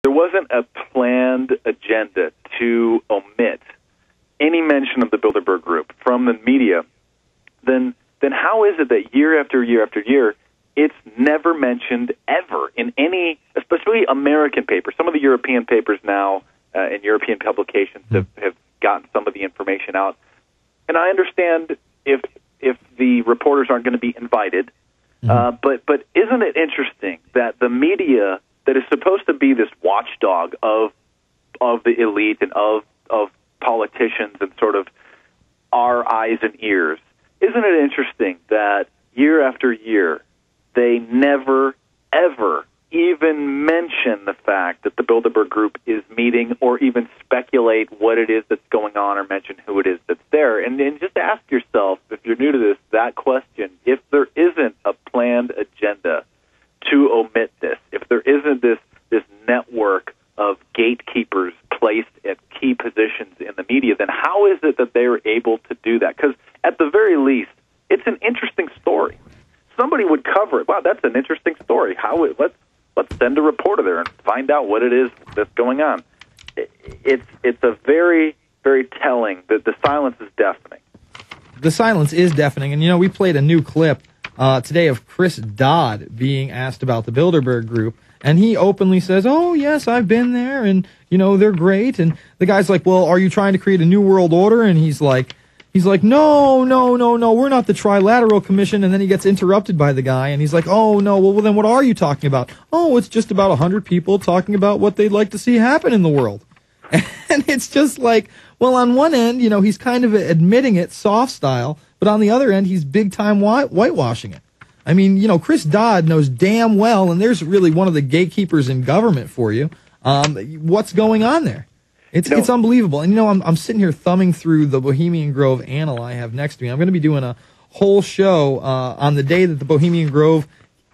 there wasn't a planned agenda to omit any mention of the Bilderberg Group from the media, then how is it that year after year after year, it's never mentioned ever in any, especially American papers? Some of the European papers now and European publications have gotten some of the information out. And I understand if the reporters aren't going to be invited, but isn't it interesting that the media that is supposed to be this watchdog of the elite and of politicians and sort of our eyes and ears, isn't it interesting that year after year they never, ever even mention the fact that the Bilderberg Group is meeting or even speculate what it is that's going on or mention who it is that's there? And just ask yourself, if you're new to this, that question, if there isn't a planned agenda to omit this, if there isn't this network of gatekeepers placed at key positions in the media, then how is it that they're able to do that? Because at the very least, it's an interesting story. Somebody would cover it. Wow, that's an interesting story. Let's send a reporter there and find out what it is that's going on. It's a very, very telling that the silence is deafening. The silence is deafening, and we played a new clip today of Chris Dodd being asked about the Bilderberg Group, and he openly says, "Oh yes, I've been there, and they're great." And the guy's like, "Well, are you trying to create a new world order?" And he's like, "No, we're not the Trilateral Commission." And then he gets interrupted by the guy, and he's like, "Oh no, well then what are you talking about?" "Oh, it's just about 100 people talking about what they'd like to see happen in the world." And it's just like, well, on one end, he's kind of admitting it soft style, but on the other end, he's big time whitewashing it. I mean, Chris Dodd knows damn well, and there's really one of the gatekeepers in government for you, what's going on there. It's unbelievable. And, I'm sitting here thumbing through the Bohemian Grove Annal I have next to me. I'm going to be doing a whole show on the day that the Bohemian Grove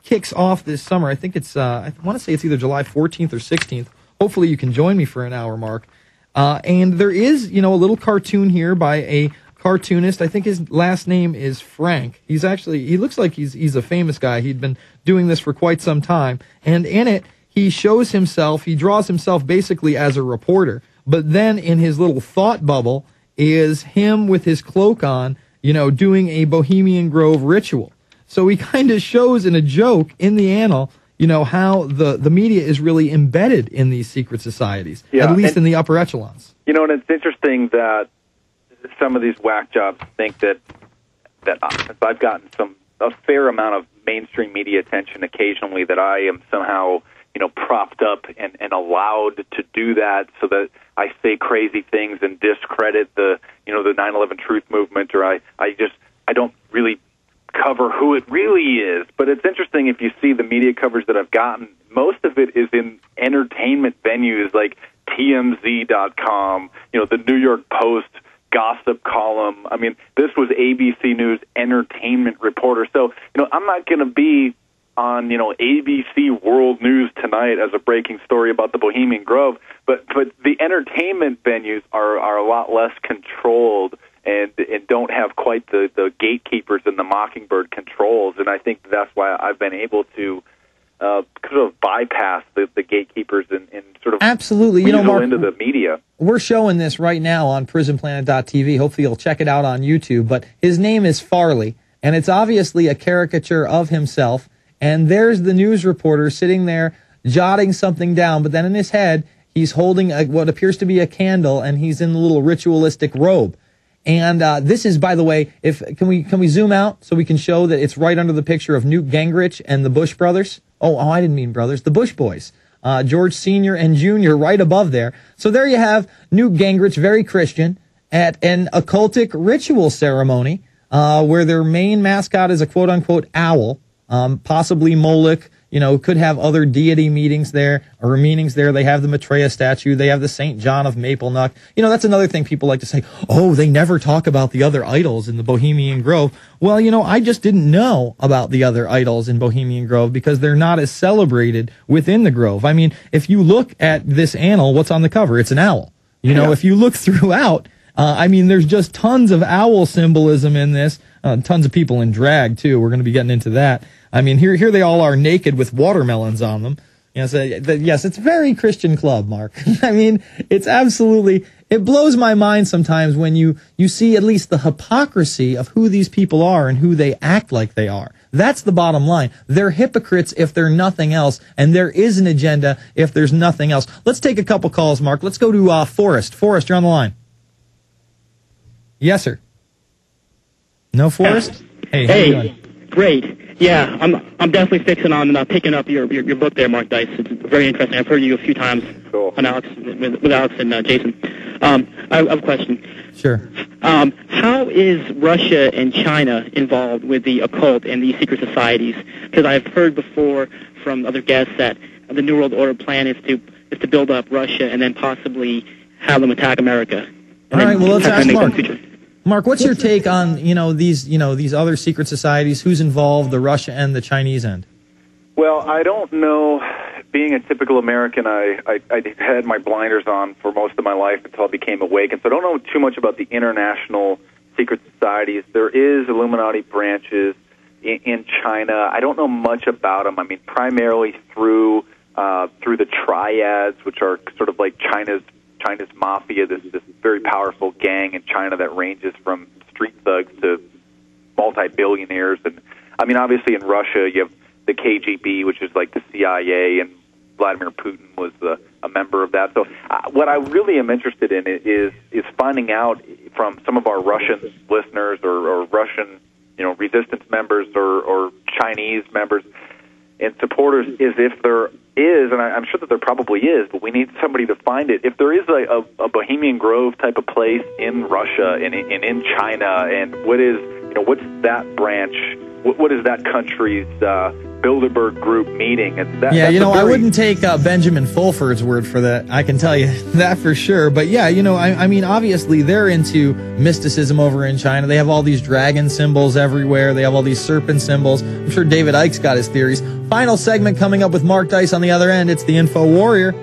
kicks off this summer. I think I want to say it's either July 14th or 16th. Hopefully you can join me for an hour, Mark. And there is, a little cartoon here by a cartoonist. I think his last name is Frank. He looks like he's a famous guy. He'd been doing this for quite some time. And in it, he draws himself basically as a reporter. But then in his little thought bubble is him with his cloak on, doing a Bohemian Grove ritual. So he kind of shows in a joke in the annal, how the media is really embedded in these secret societies, at least in the upper echelons. And it's interesting that some of these whack jobs think that I've gotten a fair amount of mainstream media attention occasionally, that I am somehow propped up and allowed to do that, so that I say crazy things and discredit the 9/11 truth movement, or I don't really cover who it really is. But it's interesting, if you see the media coverage that I've gotten, most of it is in entertainment venues like TMZ.com, the New York Post gossip column. I mean, this was ABC News entertainment reporter. So, I'm not going to be on, ABC World News Tonight as a breaking story about the Bohemian Grove, but the entertainment venues are a lot less controlled and don't have quite the gatekeepers and the Mockingbird controls, and I think that's why I've been able to sort of bypass the gatekeepers and sort of absolutely, Mark, into the media. We're showing this right now on PrisonPlanet.tv. Hopefully you'll check it out on YouTube, but his name is Farley, and it's obviously a caricature of himself. And there's the news reporter sitting there jotting something down, but then in his head, he's holding what appears to be a candle, and he's in the little ritualistic robe. And this is, by the way, can we zoom out so we can show that it's right under the picture of Newt Gingrich and the Bush brothers? Oh, I didn't mean brothers, the Bush boys. George Sr. and Jr. right above there. So there you have Newt Gingrich, very Christian, at an occultic ritual ceremony where their main mascot is a quote-unquote owl. Possibly Moloch, could have other deity meanings there. They have the Maitreya statue. They have the St. John of Maplenock. That's another thing people like to say, oh, they never talk about the other idols in the Bohemian Grove. Well, I just didn't know about the other idols in Bohemian Grove because they're not as celebrated within the Grove. I mean, if you look at this annal, what's on the cover? It's an owl. If you look throughout, there's just tons of owl symbolism in this. Tons of people in drag, too. We're going to be getting into that. I mean, here they all are naked with watermelons on them. Yes, yes, it's a very Christian club, Mark. I mean, it's absolutely, it blows my mind sometimes when you see at least the hypocrisy of who these people are and who they act like they are. That's the bottom line. They're hypocrites if they're nothing else, and there is an agenda if there's nothing else. Let's take a couple calls, Mark. Let's go to Forrest. Forrest, you're on the line. Yes, sir. No, Forrest? Hey, how you doing? Great. Yeah, I'm definitely fixing on picking up your book there, Mark Dice. It's very interesting. I've heard you a few times on Alex with Alex and Jason. I have a question. Sure. How is Russia and China involved with the occult and these secret societies? Because I've heard before from other guests that the New World Order plan is to build up Russia and then possibly have them attack America. All right. Well, let's ask Mark. Mark, what's your take on these other secret societies? Who's involved, the Russia and the Chinese end? Well, I don't know. Being a typical American, I had my blinders on for most of my life until I became awake, and so I don't know too much about the international secret societies. There is Illuminati branches in China. I don't know much about them. I mean, primarily through the triads, which are sort of like China's mafia, this very powerful gang in China that ranges from street thugs to multi-billionaires. And I mean, obviously in Russia you have the KGB, which is like the CIA, and Vladimir Putin was a member of that. So what I really am interested in is finding out from some of our Russian listeners or Russian resistance members or Chinese members and supporters is if there is, and I'm sure that there probably is, but we need somebody to find it. If there is a Bohemian Grove type of place in Russia and in China, and what's that branch? What is that country's Bilderberg group meeting? I wouldn't take Benjamin Fulford's word for that. I can tell you that for sure. But yeah, I mean, obviously they're into mysticism over in China. They have all these dragon symbols everywhere. They have all these serpent symbols. I'm sure David Icke's got his theories. Final segment coming up with Mark Dice on the other end. It's the Info Warrior.